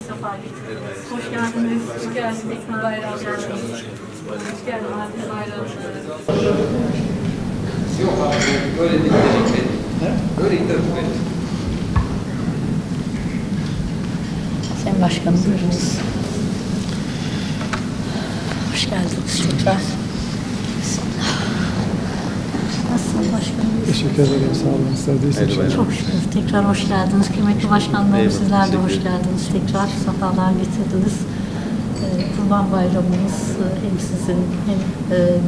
Sefa getirdiniz. Hoş geldiniz. Hoş geldiniz. Tekrar bayramlar. Hoş geldiniz. Bayramlar. Yok abi, böyle değil. Böyle değil. Sayın Başkanım, buyurunuz. Hoş geldiniz tekrar. Nasılsınız başkanım? Teşekkür ederim. Sağ olun. Sizler de iyisiniz. Çok şükür. Tekrar hoş geldiniz. Kıymetli başkanlarım, sizler de hoş geldiniz. Tekrar sefalar getirdiniz. Kurban Bayramımız hem sizin hem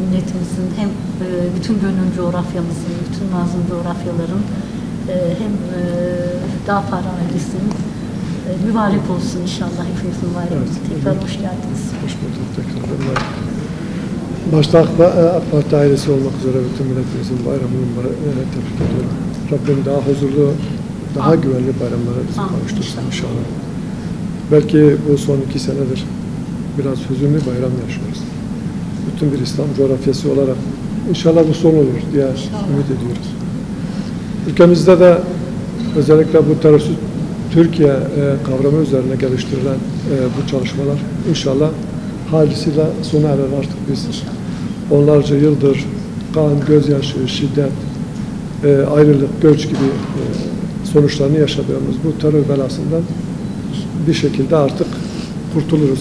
milletimizin hem bütün gönül coğrafyamızın, bütün nazım coğrafyaların hem Hüddapar ailesinin mübarek olsun inşallah hepimizin bayramı. Evet, tekrar hoş geldiniz. Hoş bulduk tekrar. Başta AK Parti ailesi olmak üzere bütün milletimizin bayramını tebrik ediyorum. Rabbim daha huzurlu, daha güvenli bayramlara bizi kavuştursun inşallah. Belki bu son 2 senedir biraz hüzünlü bayram yaşıyoruz. Bütün bir İslam coğrafyası olarak inşallah bu son olur diye ümit ediyoruz. Ülkemizde de özellikle bu terörsüz Türkiye kavramı üzerine geliştirilen bu çalışmalar inşallah hayırlısıyla sona erer artık biz. Onlarca yıldır kan, gözyaşı, şiddet, ayrılık, göç gibi sonuçlarını yaşadığımız bu terör belasından bir şekilde artık kurtuluruz.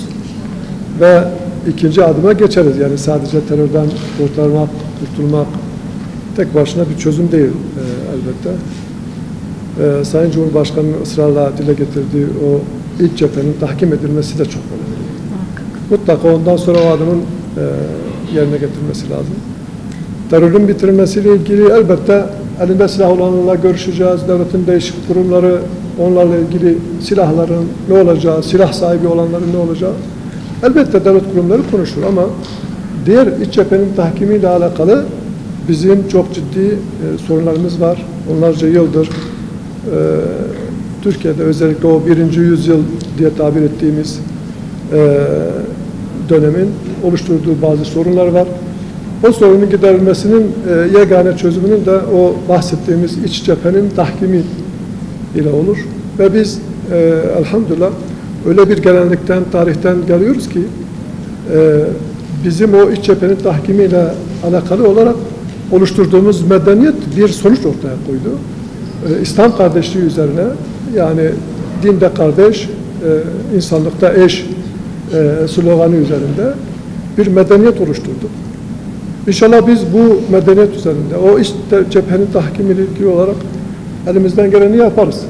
Ve ikinci adıma geçeriz. Yani sadece terörden kurtarmak, kurtulmak tek başına bir çözüm değil elbette. Sayın Cumhurbaşkanı'nın ısrarla dile getirdiği o ilk cephenin tahkim edilmesi de çok önemli. Mutlaka ondan sonra o adımın yerine getirmesi lazım. Terörün bitirilmesiyle ilgili elbette elinde silah olanlarla görüşeceğiz. Devletin değişik kurumları, onlarla ilgili silahların ne olacağı, silah sahibi onların ne olacağı. Elbette devlet kurumları konuşur ama diğer iç cephenin tahkimiyle alakalı bizim çok ciddi sorunlarımız var. Onlarca yıldır Türkiye'de özellikle o 1. yüzyıl diye tabir ettiğimiz dönemin oluşturduğu bazı sorunlar var. O sorunun giderilmesinin yegane çözümünün de o bahsettiğimiz iç cephenin tahkimi ile olur. Ve biz elhamdülillah öyle bir gelenekten, tarihten geliyoruz ki bizim o iç cephenin tahkimiyle alakalı olarak oluşturduğumuz medeniyet bir sonuç ortaya koydu. İslam kardeşliği üzerine, yani dinde kardeş, insanlıkta eş sloganı üzerinde bir medeniyet oluşturduk. İnşallah biz bu medeniyet üzerinde o iç cephenin tahkimiyle ilgili olarak elimizden geleni yaparız.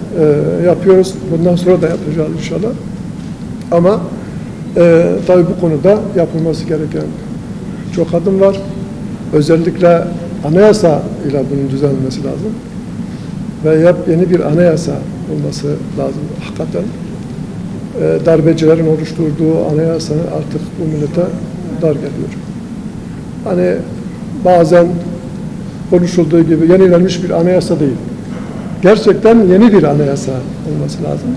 Yapıyoruz. Bundan sonra da yapacağız inşallah. Ama tabii bu konuda yapılması gereken çok adım var. Özellikle anayasa ile bunun düzenlenmesi lazım. Ve yeni bir anayasa olması lazım hakikaten. Darbecilerin oluşturduğu anayasa artık bu millete dar geliyor. Hani bazen konuşulduğu gibi yenilenmiş bir anayasa değil. Gerçekten yeni bir anayasa olması lazım.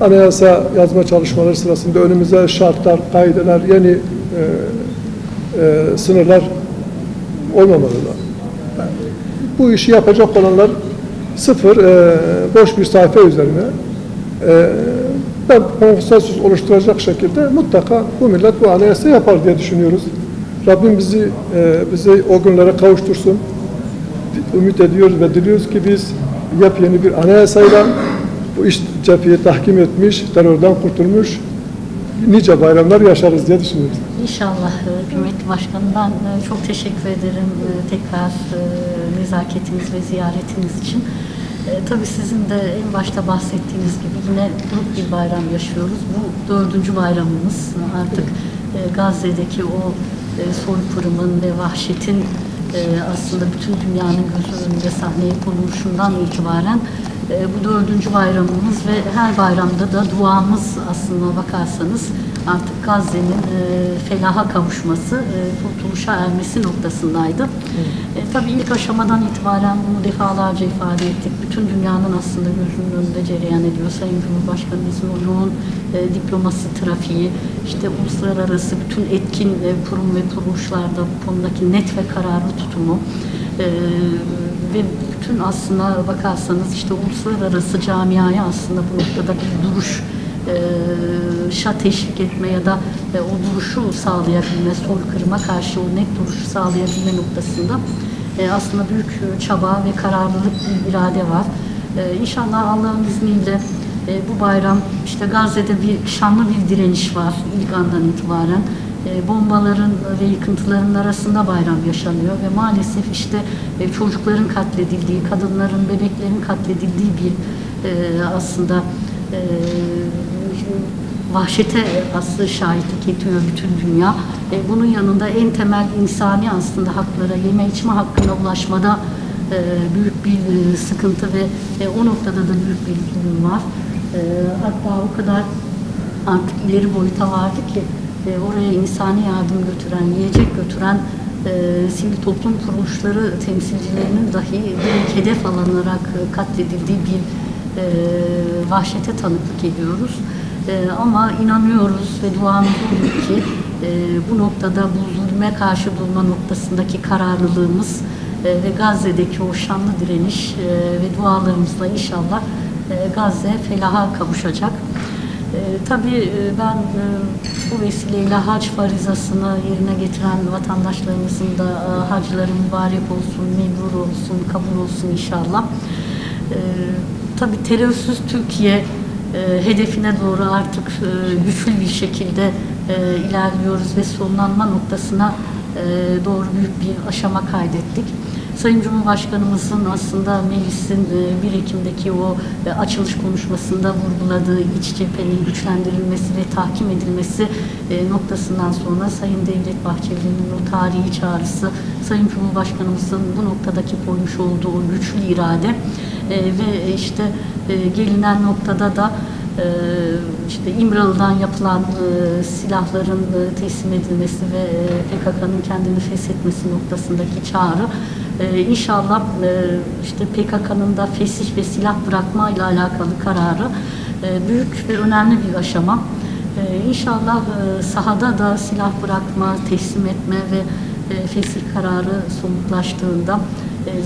Anayasa yazma çalışmaları sırasında önümüze şartlar, kaideler, yeni sınırlar olmamalılar. Bu işi yapacak olanlar sıfır, boş bir sayfa üzerine konsensus oluşturacak şekilde mutlaka bu millet bu anayasa yapar diye düşünüyoruz. Rabbim bizi o günlere kavuştursun. Ümit ediyoruz ve diliyoruz ki biz yepyeni bir anayasayla bu iş cepheyi tahkim etmiş, terörden kurtulmuş nice bayramlar yaşarız diye düşünüyoruz. İnşallah kıymetli başkanım, ben çok teşekkür ederim tekrar nezaketiniz ve ziyaretiniz için. Tabii sizin de en başta bahsettiğiniz gibi yine grup bir bayram yaşıyoruz. Bu 4. bayramımız. Artık Gazze'deki o soykırımın ve vahşetin aslında bütün dünyanın gözü önünde sahneye konuluşundan itibaren bu 4. bayramımız ve her bayramda da duamız aslında bakarsanız artık Gazze'nin felaha kavuşması, kurtuluşa ermesi noktasındaydı. Tabii ilk aşamadan itibaren bunu defalarca ifade ettik. Bütün dünyanın aslında gözünün önünde cereyan ediyor. Sayın Cumhurbaşkanımızın o yoğun diplomasi trafiği, işte uluslararası bütün etkin kurum ve kuruluşlarda bu konudaki net ve kararlı tutumu ve bütün aslında bakarsanız işte uluslararası camiaya aslında bu noktada bir duruş duruşa teşvik etme ya da o duruşu sağlayabilme, soykırıma karşı o net duruşu sağlayabilme noktasında aslında büyük çaba ve kararlılık, bir irade var. İnşallah Allah'ın izniyle bu bayram, işte Gazze'de bir şanlı bir direniş var ilk andan itibaren. Bombaların ve yıkıntıların arasında bayram yaşanıyor ve maalesef işte çocukların katledildiği, kadınların, bebeklerin katledildiği bir aslında vahşete aslında şahitlik ediyor bütün dünya. Bunun yanında en temel insani aslında haklara, yeme içme hakkına ulaşmada büyük bir sıkıntı ve o noktada da büyük bir durum var. Hatta o kadar artık ileri boyuta vardı ki oraya insani yardım götüren, yiyecek götüren sivil toplum kuruluşları temsilcilerinin dahi direkt hedef alınarak katledildiği bir vahşete tanıklık ediyoruz. Ama inanıyoruz ve duamız olur ki bu noktada bu zulme karşı durma noktasındaki kararlılığımız ve Gazze'deki o şanlı direniş ve dualarımızla inşallah Gazze felaha kavuşacak. Tabii ben bu vesileyle hac farizasını yerine getiren vatandaşlarımızın da hacları mübarek olsun, mebrur olsun, kabul olsun inşallah. Tabii terörsüz Türkiye hedefine doğru artık güçlü bir şekilde ilerliyoruz ve sonlanma noktasına doğru büyük bir aşama kaydettik. Sayın Cumhurbaşkanımızın aslında meclisin 1 Ekim'deki o açılış konuşmasında vurguladığı iç cephenin güçlendirilmesi ve tahkim edilmesi noktasından sonra Sayın Devlet Bahçeli'nin o tarihi çağrısı, Sayın Cumhurbaşkanımızın bu noktadaki koymuş olduğu o güçlü irade ve işte gelinen noktada da işte İmralı'dan yapılan silahların teslim edilmesi ve PKK'nın kendini feshetmesi noktasındaki çağrı inşallah işte PKK'nın da fesih ve silah bırakma ile alakalı kararı büyük ve önemli bir aşama. İnşallah sahada da silah bırakma, teslim etme ve fesih kararı somutlaştığında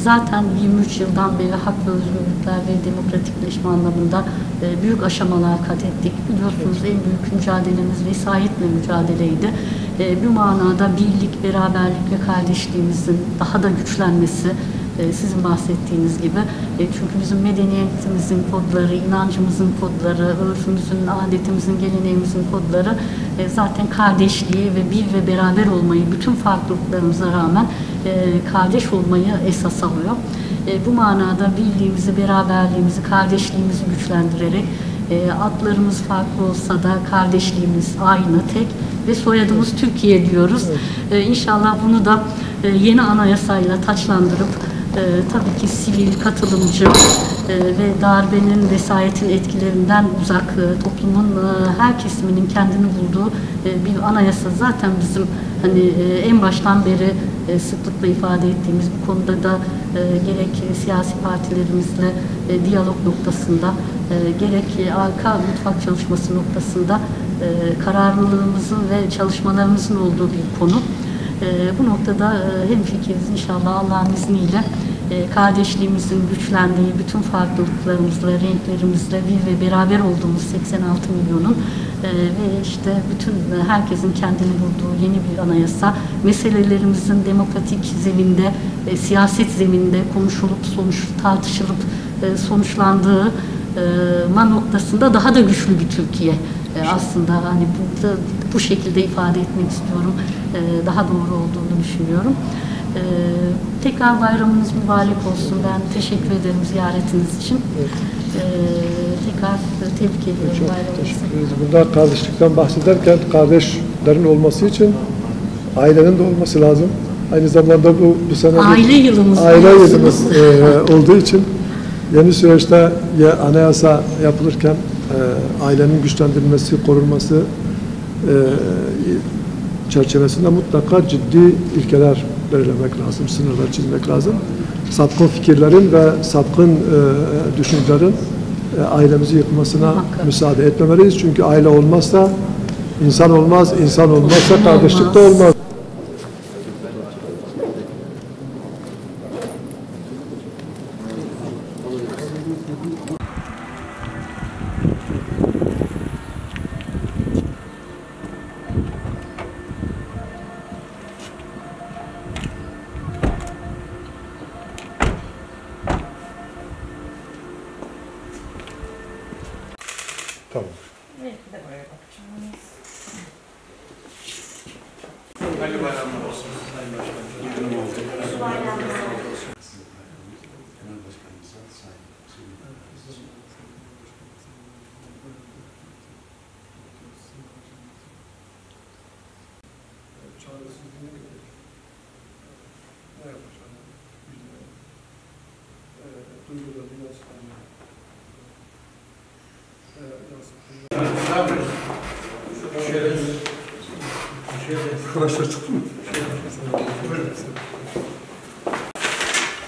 zaten 23 yıldan beri hak ve özgürlükler ve demokratikleşme anlamında büyük aşamalar kat ettik. Biliyorsunuz en büyük mücadelemiz vesayetle mücadeleydi. Bu manada birlik, beraberlik ve kardeşliğimizin daha da güçlenmesi, sizin bahsettiğiniz gibi. Çünkü bizim medeniyetimizin kodları, inancımızın kodları, örfümüzün, adetimizin, geleneğimizin kodları zaten kardeşliği ve bir ve beraber olmayı, bütün farklılıklarımıza rağmen kardeş olmayı esas alıyor. Bu manada birliğimizi, beraberliğimizi, kardeşliğimizi güçlendirerek adlarımız farklı olsa da kardeşliğimiz aynı, tek ve soyadımız Türkiye diyoruz. İnşallah bunu da yeni anayasayla taçlandırıp tabii ki sivil, katılımcı ve darbenin, vesayetin etkilerinden uzak toplumun her kesiminin kendini bulduğu bir anayasa zaten bizim hani en baştan beri sıklıkla ifade ettiğimiz bu konuda da gerek siyasi partilerimizle diyalog noktasında gerek arka mutfak çalışması noktasında kararlılığımızın ve çalışmalarımızın olduğu bir konu. Bu noktada hemfikiriz inşallah Allah'ın izniyle kardeşliğimizin güçlendiği, bütün farklılıklarımızla, renklerimizle bir ve beraber olduğumuz 86 milyonun ve işte bütün herkesin kendini bulduğu yeni bir anayasa, meselelerimizin demokratik zeminde, siyaset zeminde konuşulup tartışılıp sonuçlandığı noktasında daha da güçlü bir Türkiye. Aslında hani bu şekilde ifade etmek istiyorum. Daha doğru olduğunu düşünüyorum. Tekrar bayramınız mübarek olsun. Ben teşekkür ederim ziyaretiniz için. Tekrar tebrik ediyorum bayramınızı. Teşekkür ederiz. Bunda kardeşlikten bahsederken kardeşlerin olması için ailenin de olması lazım. Aynı zamanda bu sene aile yılımız olduğu için yeni süreçte anayasa yapılırken ailenin güçlendirilmesi, korunması çerçevesinde mutlaka ciddi ilkeler belirlemek lazım, sınırlar çizmek lazım. Sapkın fikirlerin ve sapkın düşüncelerin ailemizi yıkmasına müsaade etmemeliyiz. Çünkü aile olmazsa insan olmaz, insan olmazsa kardeşlik de olmaz. Hayırlı bayramlar olsun. Sayın Başkanım. Buyurun oldu. Genel Başkanımıza Çaresizliğine göre ne yapacağını bilmiyorum. Duygularını yansıtmıyor. Arkadaşlar çıktı mı?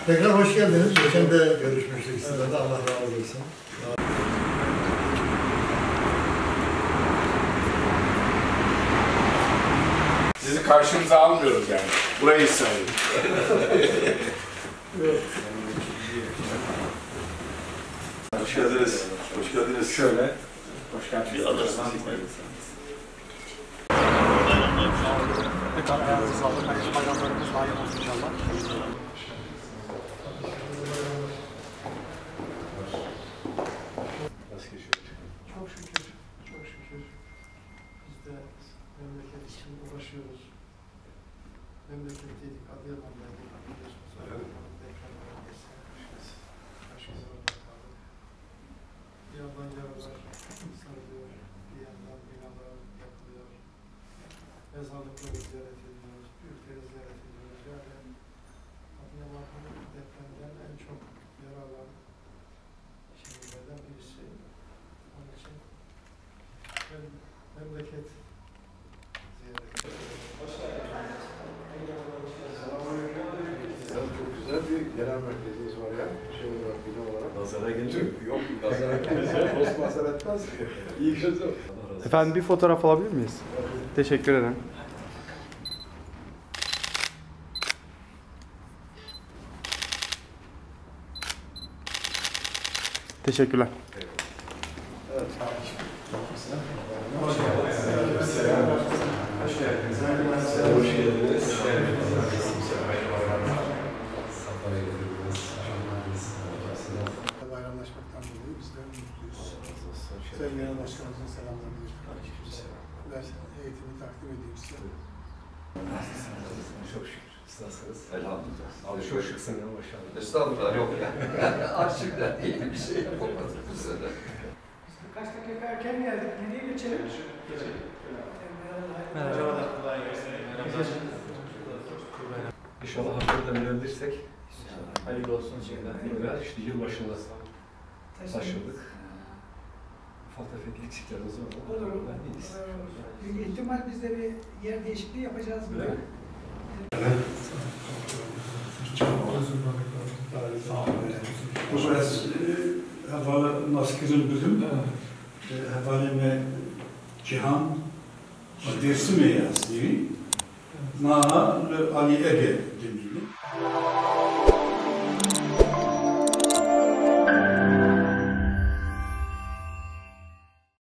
Tekrar hoş geldiniz. Geçen de görüşmüştük sizinle de. Allah razı olsun. Sizi karşımıza almıyoruz yani. Burayı sayın. Hoş geldiniz. Hoş geldiniz. Şöyle. Hoş geldiniz. Bir alırsınız. Tekrar ayağınızı sağlık. Hayırlı bayramlarımız daim olsun inşallah. Nasıl geçiyor? Çok şükür, çok şükür. Biz de memleket için uğraşıyoruz. Memleketteydik, Adıyaman'daydık. Deprem bölgesi. Kaç kez orada kaldık. Bir yandan yaralar sarılıyor, bir yandan binalar yapılıyor. Mezarlıkları ziyaret ediyoruz, büyükleri ziyaret ediyoruz. Yani Adıyaman'ın depremden en çok yaralan şehirlerden birisi. Onun için ben memleket ziyaret ediyorum. Çok güzel bir genel merkezimiz var ya. Şey olarak, bina olarak. Nazara gelir. Yok, nazara gelir. Dost nazar etmez. İyi gözüm. Efendim bir fotoğraf alabilir miyiz? Teşekkür ederim. Teşekkürler. Evet. Hoş geldiniz. Hoş geldiniz. Hoş geldiniz. Bayramlaşmaktan dolayı biz de mutluyuz. Sayın Genel Başkanımızın selamlarını iletiyoruz. Ben eğitimi takdim edeyim size. Çok şükür. Siz nasılsınız? Elhamdülillah. Abi çok şıksın ya maşallah. Estağfurullah yok ya. Arşivden iyi bir şey yapamadık bu sene. Kaç dakika erken geldik. Nereye geçelim? Merhaba. İnşallah hakikaten verebilirsek. Hayırlı olsun şimdiden. İşte yılbaşında taşındık. Ufak tefek eksiklerimiz var. Olur. Büyük ihtimal biz de bir yer değişikliği yapacağız gibi. وبس هذا نذكر البدن هذا cihan dersi mi yazdı? Ma Ali Ege deniyor.